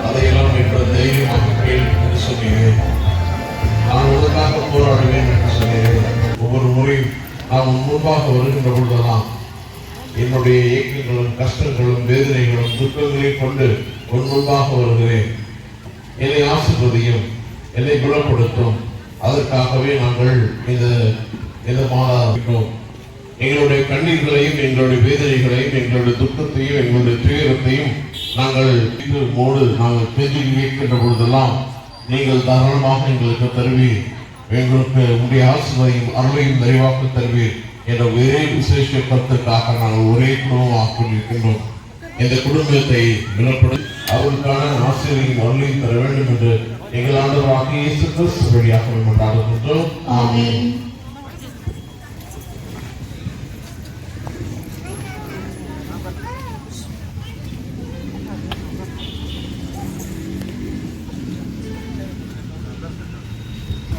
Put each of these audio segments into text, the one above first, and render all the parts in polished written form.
அதையெல்லாம் என்ற தைரியமாக கேள் என்று சொன்னீர்கள். நான் உனக்காக போராடுவேன் என்று சொன்னீர்கள். ஒவ்வொரு முறையும் நான் முன்பாக வருகின்ற பொழுதெல்லாம் என்னுடைய இயக்கங்களும் கஷ்டங்களும் வேதனைகளும் துக்கங்களையும் கொண்டு உன் முன்பாக வருகிறேன். என்னை ஆசீர்வதியும், என்னை குணப்படுத்தும். அதற்காகவே நாங்கள் இந்த மாதம் எங்களுடைய கண்ணீர்களையும் எங்களுடைய வேதனைகளையும் எங்களுடைய துக்கத்தையும் எங்களுடைய துயரத்தையும் நாங்கள் கெஞ்சி கேட்கின்ற பொழுதெல்லாம் நீங்கள் தாராளமாக எங்களுக்கு தருவீர். எங்களுக்கு உங்களுடைய ஆசீர்வாதம் அருளையும் நிறைவாக்க தருவீர் என்ற ஒரே விசேஷத்திற்காக நாங்கள் ஒரே குடும்பமாக கொண்டிருக்கின்றோம். இந்த குடும்பத்தை விலப்படுத்தி அவருக்கான ஆசிரியரையும் அருளையும் தர வேண்டும் என்று எங்கள் ஆண்டவராக இயேசு கிறிஸ்து வழியாக கொண்டாடுகின்றோம். ஆமென்.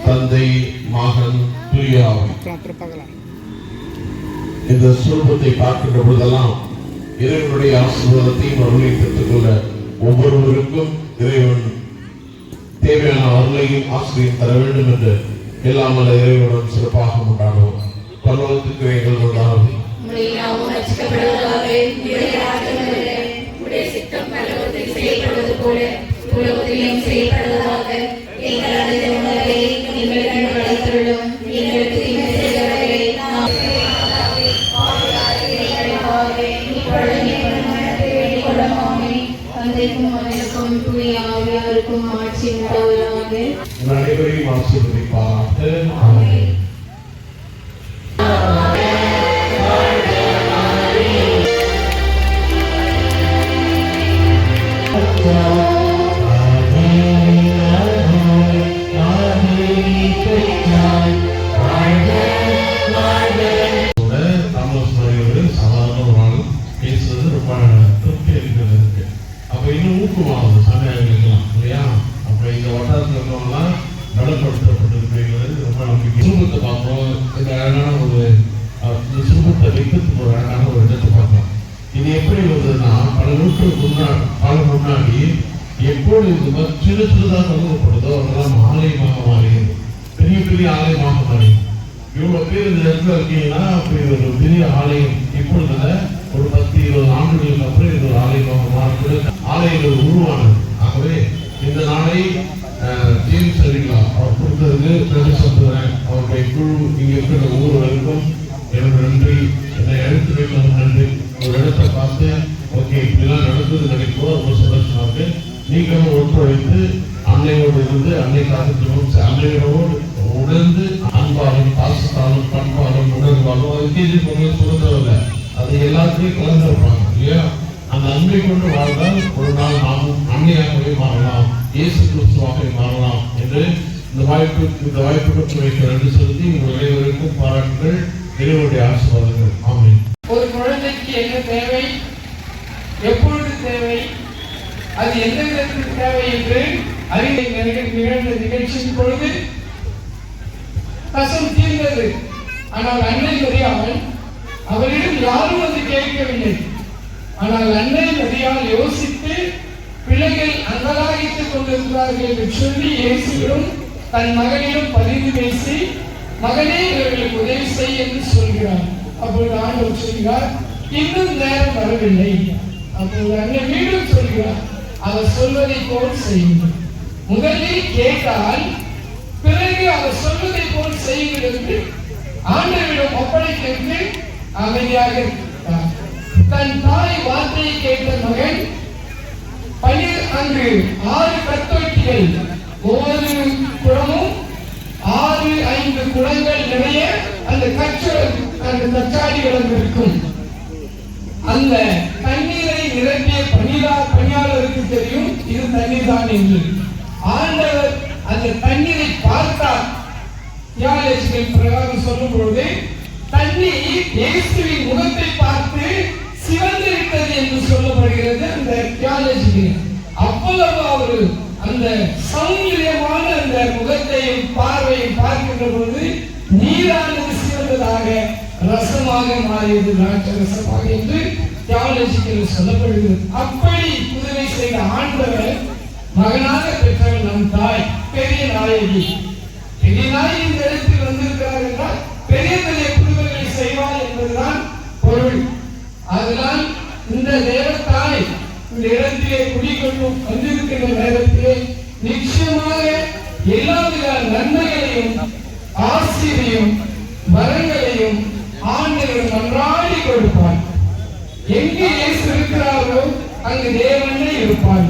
தந்தை, மகன், தூய ஆவி. இந்த சுரூபத்தை பார்க்கின்ற பொழுதெல்லாம் இறைவனுடைய ஆசீர்வாதத்தையும் அருளையும் பெற்றுக்கொள்ள ஒவ்வொருவருக்கும் இறைவன் தேவையான அருளையும் ஆசிரியம் தர வேண்டும் என்று எல்லாமல்ல இறைவனுடன் சிறப்பாக கொண்டாடுவோம். பரலோகத்துக்கு எங்கள் கொண்டாடுவோம். அனைவரையும் ஆசீர்வதிப்பாராக. ஆமென். ஊக்கமாகுது சமயங்களுக்கெல்லாம் இல்லையா? அப்ப இந்த வட்டாரத்தில் இருக்கவங்கலாம் நலப்படுத்தப்பட்டிருக்கிறது ரொம்ப நம்பிக்கை. சுரூபத்தை பார்ப்போம். இந்த அழகான ஒரு சுரூபத்தை வைக்கிறதுக்கு ஒரு அழகான ஒரு இடத்தை பார்ப்போம். இது எப்படி வருதுன்னா பல நூற்றுக்கு முன்னாடி எப்போது இது சின்னதாக கருதப்படுதோ அதெல்லாம் ஆலயமாக மாறியது. பெரிய பெரிய ஆலயமாக மாறியது. இவ்வளவு பேர் இந்த இடத்துல இருக்கீங்கன்னா அப்படி ஒரு பெரிய ஆலயம் இப்பொழுதுல ஒரு 10-20 ஆண்டுகளுக்கு அப்புறம் இது ஒரு ஆலயமாக மாறக்கூடிய ஆலயங்கள் உருவானது. ஆகவே இந்த நாளை ஜேம்ஸ் அரிகளா அவர் கொடுத்ததுக்கு நன்றி சொல்றேன். அவருடைய குழு இங்க இருக்கிற ஒவ்வொருவருக்கும் எனக்கு நன்றி. என்னை எடுத்து வைக்கவும் நன்றி. ஒரு இடத்தை பார்த்து ஓகே இப்படிலாம் நடந்தது நினைக்கும் ரொம்ப சந்தோஷமா இருக்கு. நீங்களும் ஒத்துழைத்து அன்னையோடு இருந்து அன்னை காலத்திலும் அன்னையோடு உணர்ந்து அன்பாலும் பாசத்தாலும் பண்பாலும் உணர்வாலும் அதுக்கு சுதந்திரம் அது எல்லாத்தையும் கலந்து வைப்பாங்க இல்லையா? அந்த அன்பை கொண்டு வாழ்ந்தால் ஒரு நாள் நாமும் அன்னையாகவே மாறலாம், இயேசு கிறிஸ்துவாக மாறலாம் என்று இந்த வாய்ப்புக்கு வைக்க நன்றி செலுத்தி உங்கள் அனைவருக்கும் பாராட்டுகள், இறைவனுடைய ஆசீர்வாதங்கள். ஆமென். ஒரு குழந்தைக்கு என்ன தேவை, எப்பொழுது தேவை, அது எந்த விதத்தில் தேவை என்று அறிவை நிகழ்ந்த நிகழ்ச்சியின் பொழுது கசம் தீர்ந்தது. ஆனால் அன்னை மரியாள் அவரிடம் யாரும் வந்து கேட்கவில்லை. ஆனால் அன்னை மரியாள் யோசித்து பிள்ளைகள் அங்கலாகித்துக் கொண்டிருக்கிறார்கள் என்று சொல்லி இயேசுவிடம் தன் மகனிடம் பரிந்து பேசி மகனே இவர்களுக்கு உதவி செய் என்று சொல்கிறார். அப்பொழுது ஆண்டவர் சொல்கிறார் இன்னும் நேரம் வரவில்லை. அப்பொழுது அன்னை மீண்டும் சொல்கிறார் அவர் சொல்வதை போல் செய்யுங்கள். முதலில் கேட்டால் பிறகு அவர் சொல்வதை போல் செய்யுங்கள் என்று ஆண்டவரிடம் ஒப்படைத்து அமைதியாக இருக்கிறார். தன் தாய் வார்த்தையை கேட்ட மகன் அங்கு 6 கத்தொட்டிகள், ஒவ்வொரு குடமும் 6-5 குடங்கள் நிறைய அந்த தச்சாடிகளும் இருக்கும். அந்த தண்ணீரை நிரப்பிய பணியாளருக்கு தெரியும் இது தண்ணீர் தான் என்று. ஆண்டவர் அந்த தண்ணீரை பார்த்தார். தியாலஜிகள் பிரகாரம் சொல்லும் பொழுது தண்ணீர் இயேசுவின் முகத்தை பார்த்து சிவந்து விட்டது என்று சொல்லப்படுகிறது. அந்த தியாலஜிகள் அவ்வளவு அவர் அந்த சௌந்தரியமான அந்த முகத்தையும் பார்வையும் பார்க்கின்ற பொழுது நீரானது சிவந்ததாக ரசமாக மாறியது, ராட்சரசமாக என்று தியாலஜிகள் சொல்லப்படுகிறது. அப்படி புதுமை செய்த ஆண்டவர் மகனாக பெற்றவள் நம் தாய் பெரிய நாயகி. பெரிய நாயகி இந்த இடத்தில் வந்திருக்கிறார் என்றால் பெரிய பெரிய புதுமைகளை செய்வார் என்பதுதான் பொருள். அதனால் இந்த தேவத்தாய் இந்த இடத்திலே குடிகொள்ளும் வந்திருக்கின்ற நேரத்திலே நிச்சயமாக எல்லாவித நன்மைகளையும் ஆசிரியையும் வரங்களையும் ஆண்டவர் நன்றாடி கொடுப்பார். எங்கு இயேசு இருக்கிறாரோ அங்கு தேவனே இருப்பார்.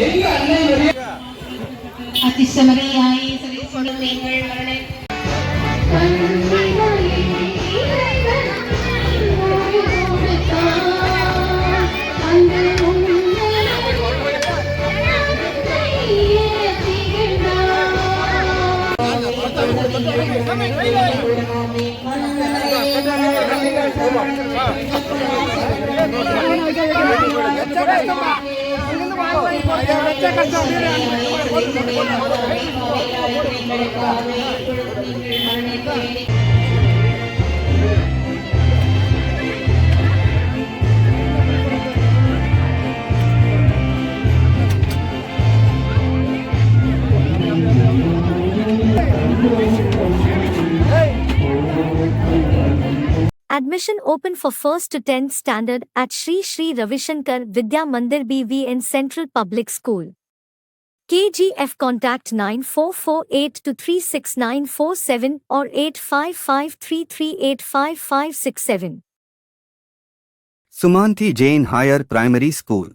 எங்கு அன்னை மரியா அதிசமரியாயே சலித்துக் நீங்கள் மரணை Admission open for 1st to 10th standard at Sri Sri Ravishankar Vidya Mandir BVN Central Public School. KGF contact 9448236947 or 8553385567. Sumanthi Jain Higher Primary School.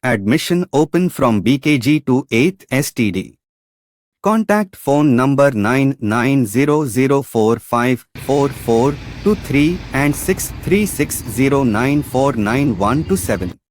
Admission open from BKG to 8th STD. Contact phone number 9900454423 and 6360949127.